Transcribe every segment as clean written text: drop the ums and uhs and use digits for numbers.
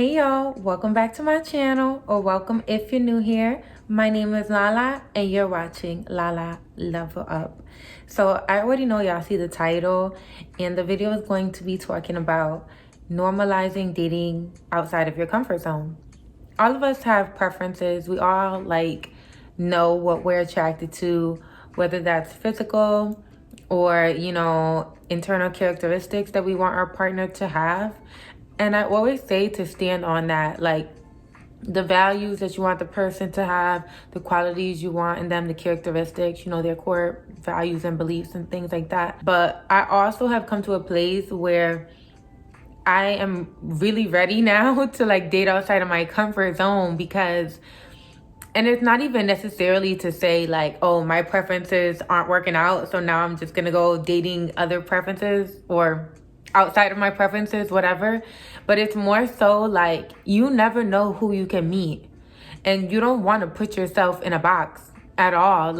Hey y'all, welcome back to my channel, or welcome if you're new here. My name is Lala and you're watching Lala Level Up. So I already know y'all see the title, and the video is going to be talking about normalizing dating outside of your comfort zone. All of us have preferences. We all know what we're attracted to, whether that's physical or internal characteristics that we want our partner to have. And I always say to stand on that, like the values that you want the person to have, the qualities you want in them, the characteristics, their core values and beliefs and things like that. But I also have come to a place where I am really ready now to date outside of my comfort zone, because, and it's not even necessarily to say oh, my preferences aren't working out, so now I'm just gonna go dating other preferences or outside of my preferences, whatever. But it's more so you never know who you can meet, and you don't want to put yourself in a box at all.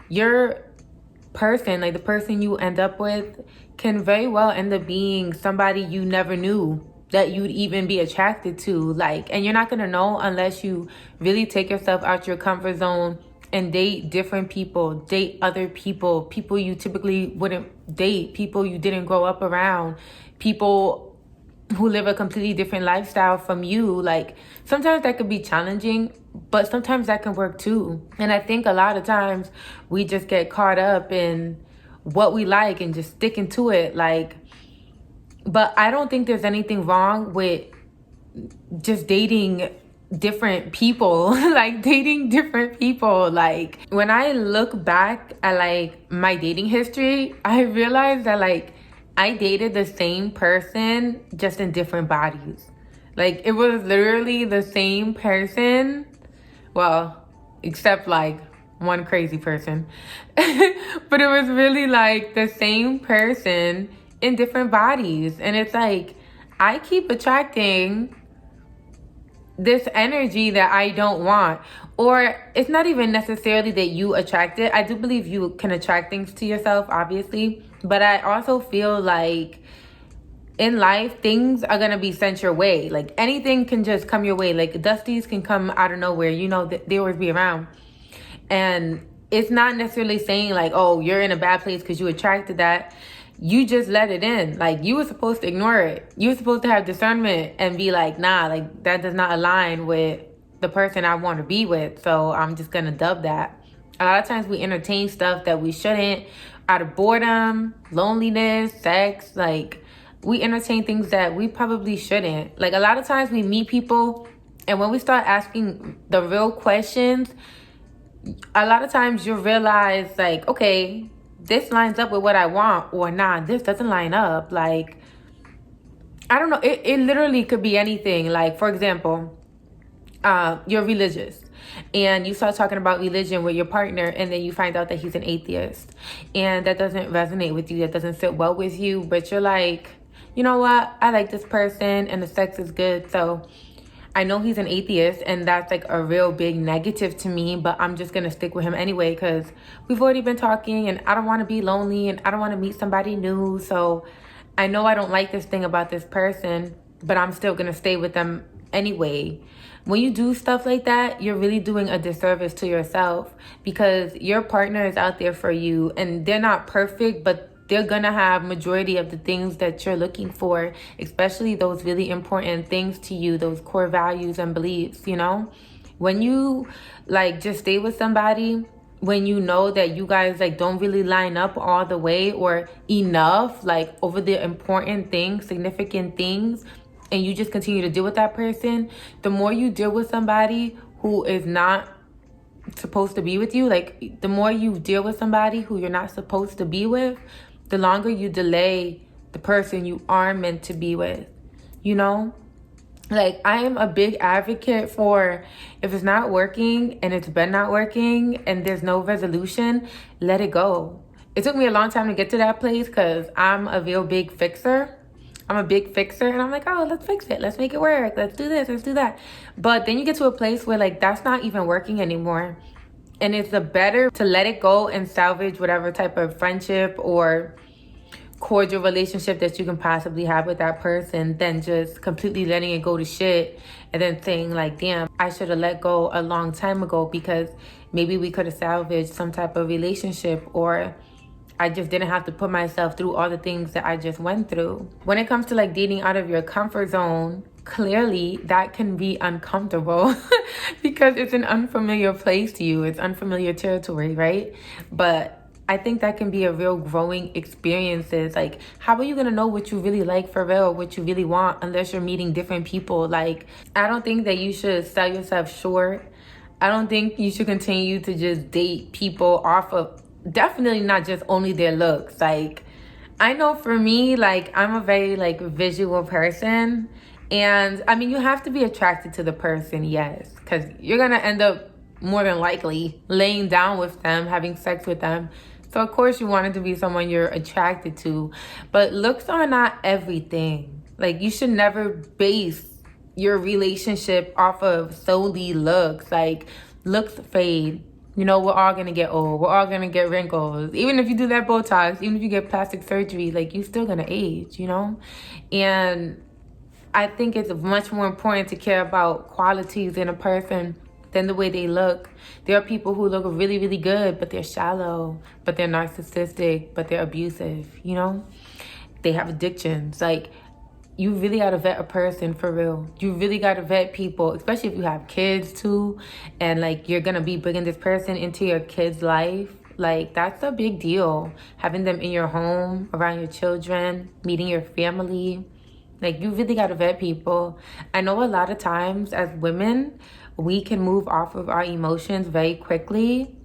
Your person, the person you end up with, can very well end up being somebody you never knew that you'd even be attracted to. And you're not gonna know unless you really take yourself out your comfort zone and date different people, date other people you typically wouldn't date, people you didn't grow up around, people who live a completely different lifestyle from you. Sometimes that could be challenging, but sometimes that can work too. And I think a lot of times we just get caught up in what we like and just sticking to it. But I don't think there's anything wrong with just dating different people, dating different people. When I look back at my dating history, I realized that I dated the same person just in different bodies. It was literally the same person, well, except one crazy person. But it was really the same person in different bodies. And it's I keep attracting this energy that I don't want. Or it's not even necessarily that you attract it. I do believe you can attract things to yourself, obviously. But I also feel in life, things are gonna be sent your way. Anything can just come your way. Dusties can come out of nowhere. They always be around. And it's not necessarily saying oh, you're in a bad place because you attracted that. You just let it in. You were supposed to ignore it. You were supposed to have discernment and be nah, that does not align with the person I want to be with. So I'm just going to dub that. A lot of times we entertain stuff that we shouldn't out of boredom, loneliness, sex. We entertain things that we probably shouldn't. A lot of times we meet people, and when we start asking the real questions, a lot of times you realize okay, this lines up with what I want, or nah, this doesn't line up. I don't know. It literally could be anything. For example, you're religious and you start talking about religion with your partner, and then you find out that he's an atheist, and that doesn't resonate with you. That doesn't sit well with you. But you're you know what? I like this person and the sex is good. So I know he's an atheist, and that's a real big negative to me, but I'm just going to stick with him anyway because we've already been talking, and I don't want to be lonely, and I don't want to meet somebody new. So I know I don't like this thing about this person, but I'm still going to stay with them anyway. When you do stuff like that, you're really doing a disservice to yourself, because your partner is out there for you, and they're not perfect, but they're gonna have majority of the things that you're looking for, especially those really important things to you, those core values and beliefs. When you just stay with somebody, when you know that you guys don't really line up all the way or enough over the important things, significant things, and you just continue to deal with that person, the more you deal with somebody who is not supposed to be with you, the more you deal with somebody who you're not supposed to be with, the longer you delay the person you are meant to be with. I am a big advocate for, if it's not working and it's been not working and there's no resolution, let it go. It took me a long time to get to that place because I'm a real big fixer. And I'm oh, let's fix it. Let's make it work. Let's do this. Let's do that. But then you get to a place where that's not even working anymore. And it's better to let it go and salvage whatever type of friendship or cordial relationship that you can possibly have with that person than just completely letting it go to shit and then saying like, damn, I should have let go a long time ago because maybe we could have salvaged some type of relationship, or I just didn't have to put myself through all the things that I just went through. When it comes to like dating out of your comfort zone, clearly that can be uncomfortable because it's an unfamiliar place to you. It's unfamiliar territory, right? But I think that can be a real growing experiences. Like, how are you gonna know what you really like for real, what you really want, unless you're meeting different people? Like, I don't think that you should sell yourself short. I don't think you should continue to just date people off of, definitely not just only their looks. Like, I know for me, like, I'm a very like visual person, and I mean, you have to be attracted to the person, yes, because you're gonna end up more than likely laying down with them, having sex with them. So of course you want it to be someone you're attracted to, but looks are not everything. Like, you should never base your relationship off of solely looks. Like, looks fade. You know, we're all gonna get old. We're all gonna get wrinkles. Even if you do that Botox, even if you get plastic surgery, like, you're still gonna age, you know? And I think it's much more important to care about qualities in a person than the way they look. There are people who look really, really good, but they're shallow, but they're narcissistic, but they're abusive, you know? They have addictions. Like, you really gotta vet a person for real. You really gotta vet people, especially if you have kids too, and like you're gonna be bringing this person into your kid's life. Like, that's a big deal. Having them in your home, around your children, meeting your family. Like, you really gotta vet people. I know a lot of times as women, we can move off of our emotions very quickly,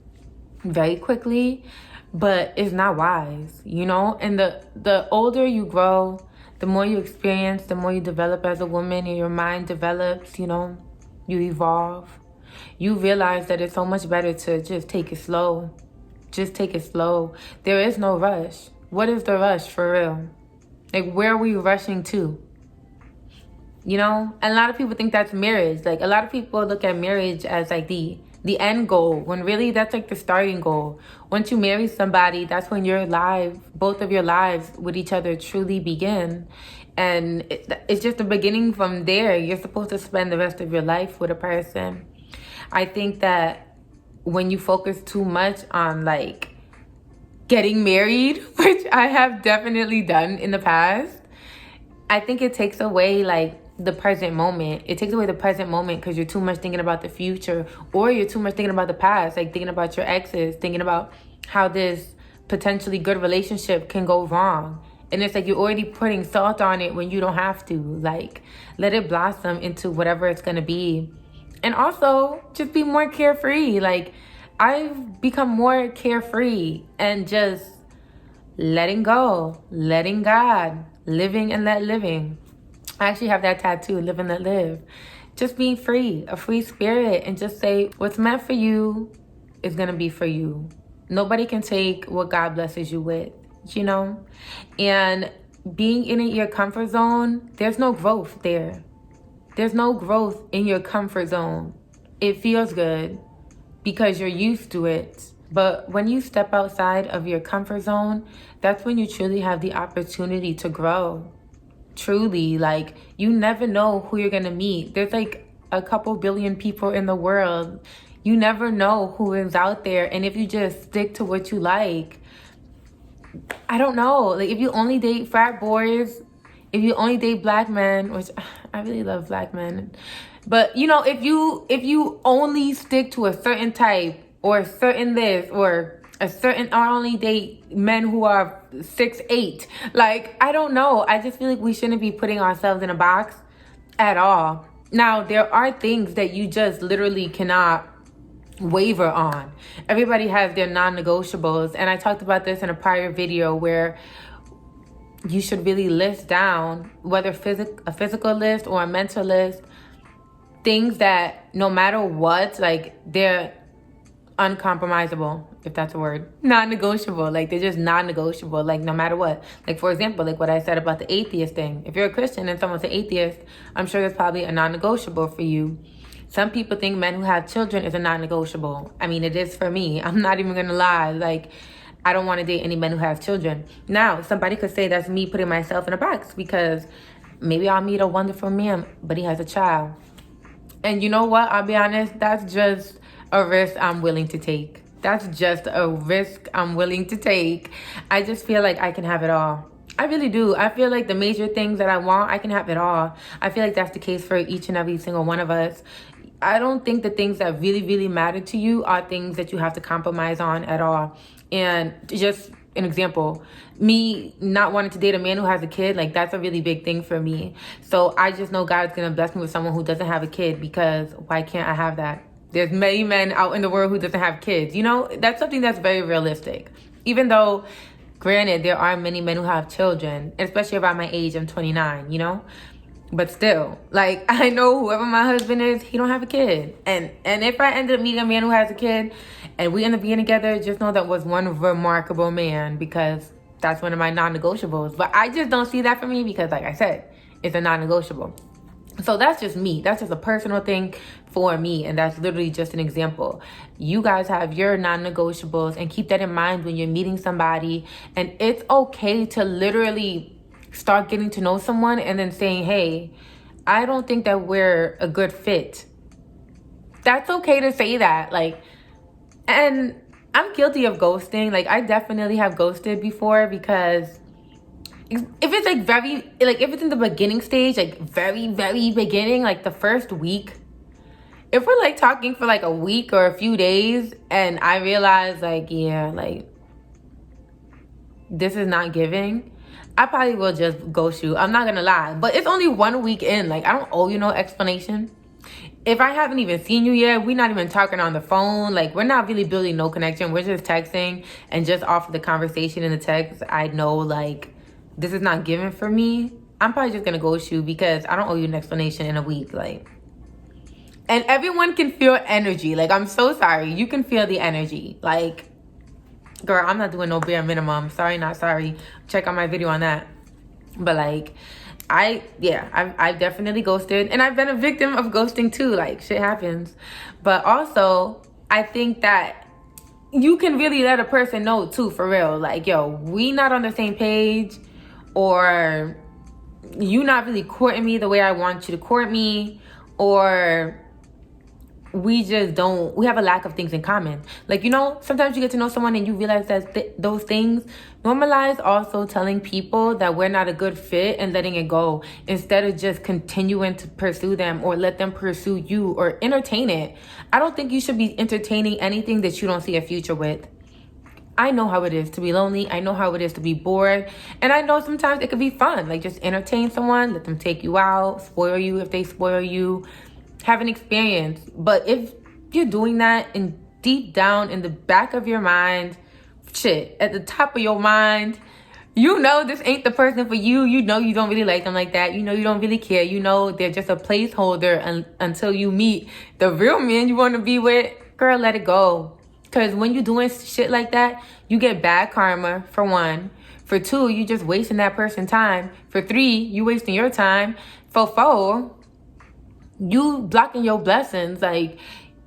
but it's not wise, you know? And the older you grow, the more you experience, the more you develop as a woman, and your mind develops, you know? You evolve. You realize that it's so much better to just take it slow. Just take it slow. There is no rush. What is the rush for real? Like, where are we rushing to? You know, and a lot of people think that's marriage. Like, a lot of people look at marriage as like the end goal, when really that's like the starting goal. Once you marry somebody, that's when your life, both of your lives with each other truly begin. And it's just the beginning from there. You're supposed to spend the rest of your life with a person. I think that when you focus too much on like getting married, which I have definitely done in the past, I think it takes away like the present moment. It takes away the present moment because you're too much thinking about the future, or you're too much thinking about the past, like thinking about your exes, thinking about how this potentially good relationship can go wrong. And it's like you're already putting salt on it when you don't have to. Like, let it blossom into whatever it's gonna be. And also just be more carefree. Like, I've become more carefree and just letting go, letting God, living and let living. I actually have that tattoo, live and let live. Just being free, a free spirit, and just say what's meant for you is gonna be for you. Nobody can take what God blesses you with, you know? And being in your comfort zone, there's no growth there. There's no growth in your comfort zone. It feels good because you're used to it. But when you step outside of your comfort zone, that's when you truly have the opportunity to grow. Truly, like, you never know who you're gonna meet. There's like a couple billion people in the world. You never know who is out there. And if you just stick to what you like, I don't know, like, if you only date frat boys, if you only date black men, which I really love black men, but you know, if you only stick to a certain type, or a certain this, or a certain, or only date men who are 6'8", like, I don't know. I just feel like we shouldn't be putting ourselves in a box at all. Now, there are things that you just literally cannot waver on. Everybody has their non-negotiables, and I talked about this in a prior video where you should really list down, whether a physical list or a mental list, things that no matter what, like, they're uncompromisable, if that's a word, non-negotiable. Like, they're just non-negotiable, like, no matter what. Like, for example, like what I said about the atheist thing. If you're a Christian and someone's an atheist, I'm sure that's probably a non-negotiable for you. Some people think men who have children is a non-negotiable. I mean, it is for me. I'm not even gonna lie. Like, I don't want to date any men who have children. Now, somebody could say that's me putting myself in a box because maybe I'll meet a wonderful man, but he has a child. And you know what? I'll be honest, that's just a risk I'm willing to take. That's just a risk I'm willing to take. I just feel like I can have it all. I really do. I feel like the major things that I want, I can have it all. I feel like that's the case for each and every single one of us. I don't think the things that really, really matter to you are things that you have to compromise on at all. And just an example, me not wanting to date a man who has a kid, like that's a really big thing for me. So I just know God's gonna bless me with someone who doesn't have a kid, because why can't I have that? There's many men out in the world who doesn't have kids. You know, that's something that's very realistic. Even though, granted, there are many men who have children, especially around my age, I'm 29, you know? But still, like, I know whoever my husband is, he don't have a kid. And if I ended up meeting a man who has a kid and we end up being together, just know that was one remarkable man, because that's one of my non-negotiables. But I just don't see that for me because, like I said, it's a non-negotiable. So that's just me. That's just a personal thing for me. And that's literally just an example. You guys have your non-negotiables, and keep that in mind when you're meeting somebody. And it's okay to literally start getting to know someone and then saying, hey, I don't think that we're a good fit. That's okay to say that. Like, and I'm guilty of ghosting. Like, I definitely have ghosted before, because if it's like if it's in the beginning stage, like very, very beginning, like the first week, if we're like talking for like a week or a few days and I realize like, yeah, like this is not giving, I probably will just ghost you. I'm not gonna lie, but it's only 1 week in. Like, I don't owe you no explanation. If I haven't even seen you yet, we're not even talking on the phone. Like, we're not really building no connection. We're just texting, and just off of the conversation in the text, I know like this is not given for me. I'm probably just gonna ghost you because I don't owe you an explanation in a week. Like, and everyone can feel energy. Like, I'm so sorry. You can feel the energy. Like, girl, I'm not doing no bare minimum. Sorry, not sorry. Check out my video on that. But like, I've definitely ghosted, and I've been a victim of ghosting too. Like, shit happens. But also, I think that you can really let a person know too, for real. Like, yo, we not on the same page, or you not really courting me the way I want you to court me, or we have a lack of things in common. Like, you know, sometimes you get to know someone and you realize that those things. Normalize also telling people that we're not a good fit and letting it go, instead of just continuing to pursue them or let them pursue you or entertain it. I don't think you should be entertaining anything that you don't see a future with. I know how it is to be lonely. I know how it is to be bored. And I know sometimes it could be fun. Like, just entertain someone, let them take you out, spoil you if they spoil you, have an experience. But if you're doing that and deep down in the back of your mind, shit, at the top of your mind, you know this ain't the person for you. You know you don't really like them like that. You know you don't really care. You know they're just a placeholder until you meet the real man you want to be with. Girl, let it go. Because when you're doing shit like that, you get bad karma, for one. For two, you just wasting that person's time. For three, you wasting your time. For four, you blocking your blessings. Like,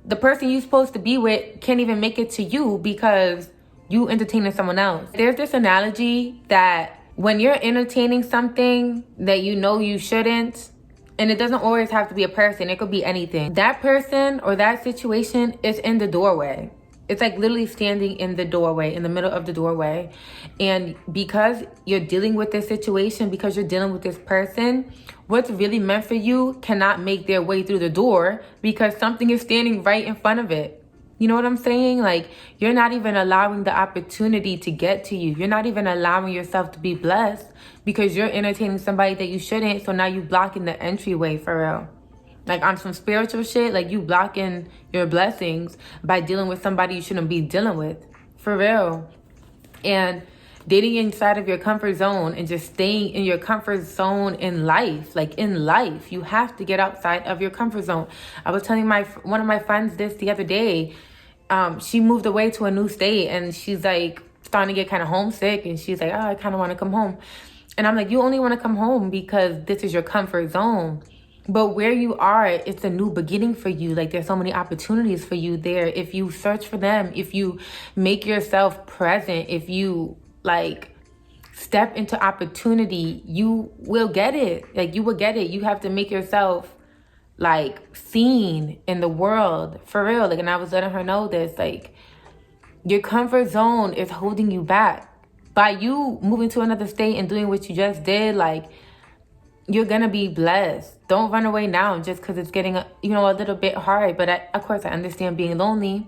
the person you're supposed to be with can't even make it to you because you entertaining someone else. There's this analogy that when you're entertaining something that you know you shouldn't, and it doesn't always have to be a person, it could be anything. That person or that situation is in the doorway. It's like literally standing in the doorway, in the middle of the doorway. And because you're dealing with this situation, because you're dealing with this person, what's really meant for you cannot make their way through the door because something is standing right in front of it. You know what I'm saying? Like, you're not even allowing the opportunity to get to you. You're not even allowing yourself to be blessed because you're entertaining somebody that you shouldn't. So now you're blocking the entryway, for real. Like, on some spiritual shit, like, you blocking your blessings by dealing with somebody you shouldn't be dealing with. For real. And dating inside of your comfort zone and just staying in your comfort zone in life. Like, in life, you have to get outside of your comfort zone. I was telling one of my friends this the other day. She moved away to a new state, and she's like starting to get kind of homesick, and she's like, oh, I kind of want to come home. And I'm like, you only want to come home because this is your comfort zone. But where you are, it's a new beginning for you. Like, there's so many opportunities for you there. If you search for them, if you make yourself present, if you like step into opportunity, you will get it. Like, you will get it. You have to make yourself like seen in the world for real. Like, and I was letting her know this, like, your comfort zone is holding you back. By you moving to another state and doing what you just did, like, you're gonna be blessed. Don't run away now just because it's getting a little bit hard. But of course I understand being lonely,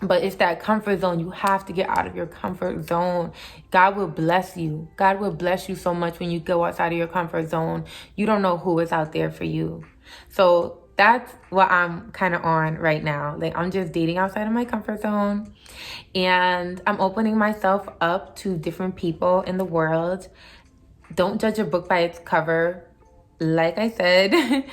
but it's that comfort zone. You have to get out of your comfort zone. God will bless you. God will bless you so much when you go outside of your comfort zone. You don't know who is out there for you. So that's what I'm kind of on right now. Like, I'm just dating outside of my comfort zone, and I'm opening myself up to different people in the world. Don't judge a book by its cover. Like I said,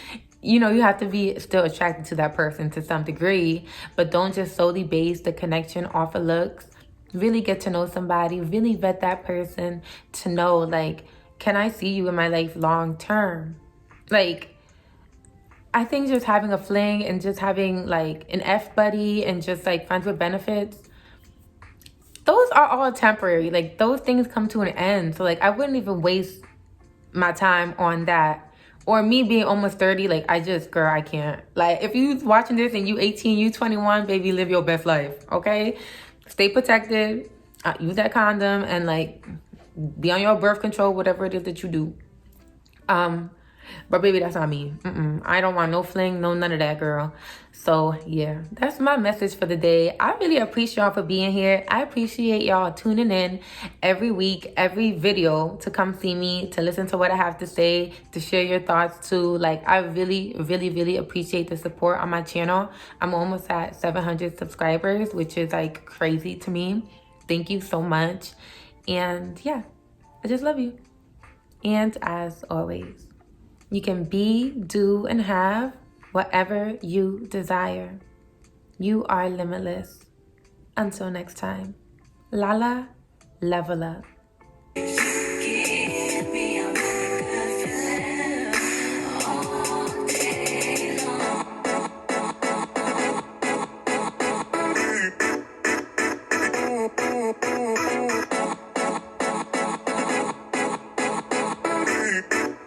you have to be still attracted to that person to some degree, but don't just solely base the connection off of looks. Really get to know somebody, really vet that person to know, like, can I see you in my life long term? Like, I think just having a fling and just having like an F buddy and just like friends with benefits, those are all temporary. Like, those things come to an end. So like, I wouldn't even waste my time on that. Or me being almost 30, like, girl, I can't. Like, if you watching this and you 18, you 21, baby, live your best life, okay? Stay protected, use that condom, and like, be on your birth control, whatever it is that you do. But baby, that's not me. I don't want no fling, no none of that, girl. So yeah, that's my message for the day. I really appreciate y'all for being here. I appreciate y'all tuning in every week, every video to come see me, to listen to what I have to say, to share your thoughts too. Like, I really, really, really appreciate the support on my channel. I'm almost at 700 subscribers, which is like crazy to me. Thank you so much. And yeah, I just love you. And as always, you can be, do, and have whatever you desire. You are limitless. Until next time, LALA, level up.